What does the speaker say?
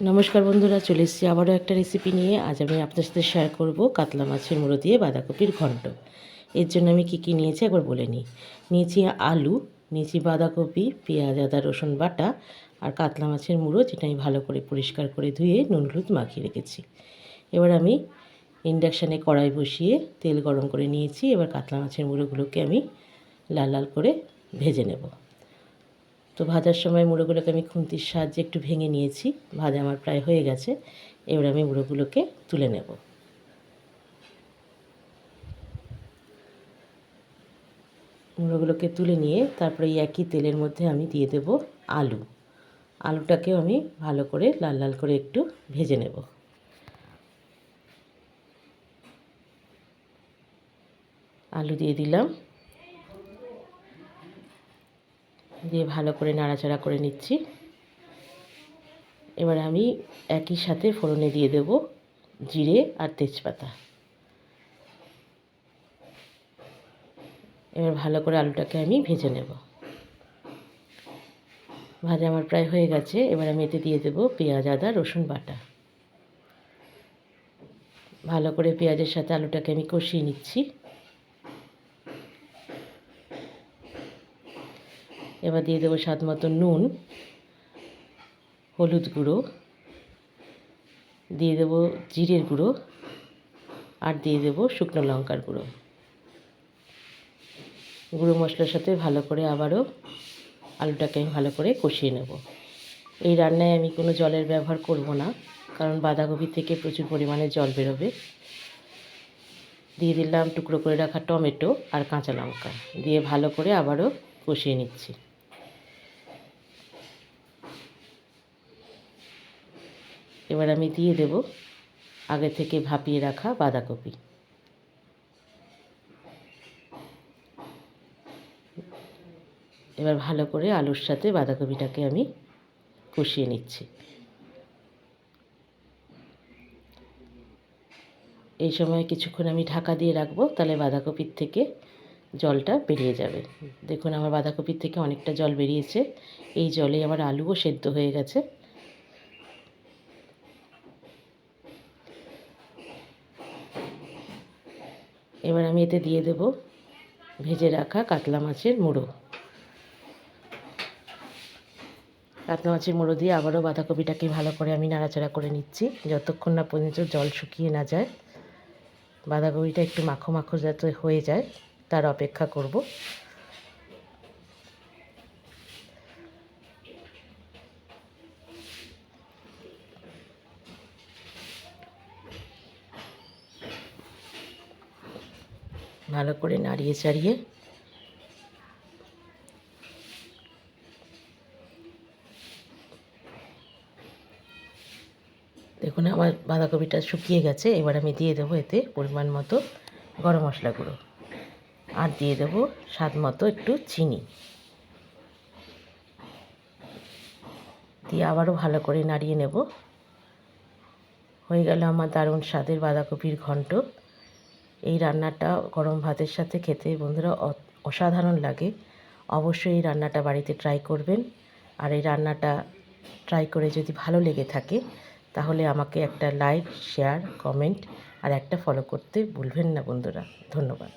নমস্কার বন্ধুরা, চলে এসেছি আবারও একটা রেসিপি নিয়ে। আজ আমি আপনাদের সাথে শেয়ার করব কাতলা মাছের মুড়ো দিয়ে বাঁধাকপির ঘন্ট। এর জন্য আমি কী কী নিয়েছি একবার বলে নিই। নিয়েছি আলু, নিয়েছি বাঁধাকপি, পেঁয়াজ, আদা, রসুন বাটা আর কাতলা মাছের মুড়ো, যেটা আমি ভালো করে পরিষ্কার করে ধুয়ে নুন হলুদ মাখিয়ে রেখেছি। এবার আমি ইন্ডাকশানে কড়াই বসিয়ে তেল গরম করে নিয়েছি। এবার কাতলা মাছের মুড়োগুলোকে আমি লাল লাল করে ভেজে নেব। তো ভাজার সময় মুড়োগুলোকে আমি খুন্তির সাহায্যে একটু ভেঙে নিয়েছি। ভাজা আমার প্রায় হয়ে গেছে। এবার আমি মুড়োগুলোকে তুলে নেব। মুড়োগুলোকে তুলে নিয়ে তারপরে এই একই তেলের মধ্যে আমি দিয়ে দেব আলু। আলুটাকেও আমি ভালো করে লাল লাল করে একটু ভেজে নেব। আলু দিয়ে দিলাম, দিয়ে ভালো করে নাড়াচাড়া করে নিচ্ছি। এবার আমি একই সাথে ফোড়নে দিয়ে দেব জিরে আর তেজপাতা। এবার ভালো করে আলুটাকে আমি ভেজে নেব। ভাজা আমার প্রায় হয়ে গেছে। এবার আমি এতে দিয়ে দেব পেঁয়াজ, আদা, রসুন বাটা। ভালো করে পেঁয়াজের সাথে আলুটাকে আমি কষিয়ে নিচ্ছি। এবার দিয়ে দেবো স্বাদ মতো নুন, হলুদ গুঁড়ো, দিয়ে দেবো জিরের গুঁড়ো আর দিয়ে দেবো শুকনো লঙ্কার গুঁড়ো। গুঁড়ো মশলার সাথে ভালো করে আবারও আলুটাকে আমি ভালো করে কষিয়ে নেব। এই রান্নায় আমি কোনো জলের ব্যবহার করব না, কারণ বাঁধাকপি থেকে প্রচুর পরিমাণে জল বেরোবে। দিয়ে দিলাম টুকরো করে রাখা টমেটো আর কাঁচা লঙ্কা, দিয়ে ভালো করে আবারও কষিয়ে নিচ্ছি। এবার আমি দিয়ে দেব আগে থেকে ভাপিয়ে রাখা বাঁধাকপি। এবার ভালো করে আলুর সাথে বাঁধাকপিটাকে আমি কষিয়ে নিচ্ছি। এই সময় কিছুক্ষণ আমি ঢাকা দিয়ে রাখবো, তাহলে বাঁধাকপির থেকে জলটা বেরিয়ে যাবে। দেখুন আমার বাঁধাকপির থেকে অনেকটা জল বেরিয়েছে। এই জলে আমার আলুও সেদ্ধ হয়ে গেছে। এবার আমি এতে দিয়ে দেব ভেজে রাখা কাতলা মাছের মুড়ো। কাতলা মাছের মুড়ো দিয়ে আবারও বাঁধাকপিটাকে ভালো করে আমি নাড়াচাড়া করে নিচ্ছি, যতক্ষণ না পর্যন্ত জল শুকিয়ে না যায়। বাঁধাকপিটা একটু মাখো মাখো যাতে হয়ে যায় তার অপেক্ষা করব। ভালো করে নাড়িয়ে চাড়িয়ে দেখুন আমার বাঁধাকপিটা শুকিয়ে গেছে। এবার আমি দিয়ে দেবো এতে পরিমাণ মতো গরম মশলা গুঁড়ো আর দিয়ে দেবো স্বাদ মতো একটু চিনি, দিয়ে আবারও ভালো করে নাড়িয়ে নেব। হয়ে গেল আমার দারুণ স্বাদের বাঁধাকপির ঘন্ট। এই রান্নাটা গরম ভাতের সাথে খেতে বন্ধুরা অসাধারণ লাগে। অবশ্যই এই রান্নাটা বাড়িতে ট্রাই করবেন। আর এই রান্নাটা ট্রাই করে যদি ভালো লেগে থাকে তাহলে আমাকে একটা লাইক, শেয়ার, কমেন্ট আর একটা ফলো করতে ভুলবেন না বন্ধুরা। ধন্যবাদ।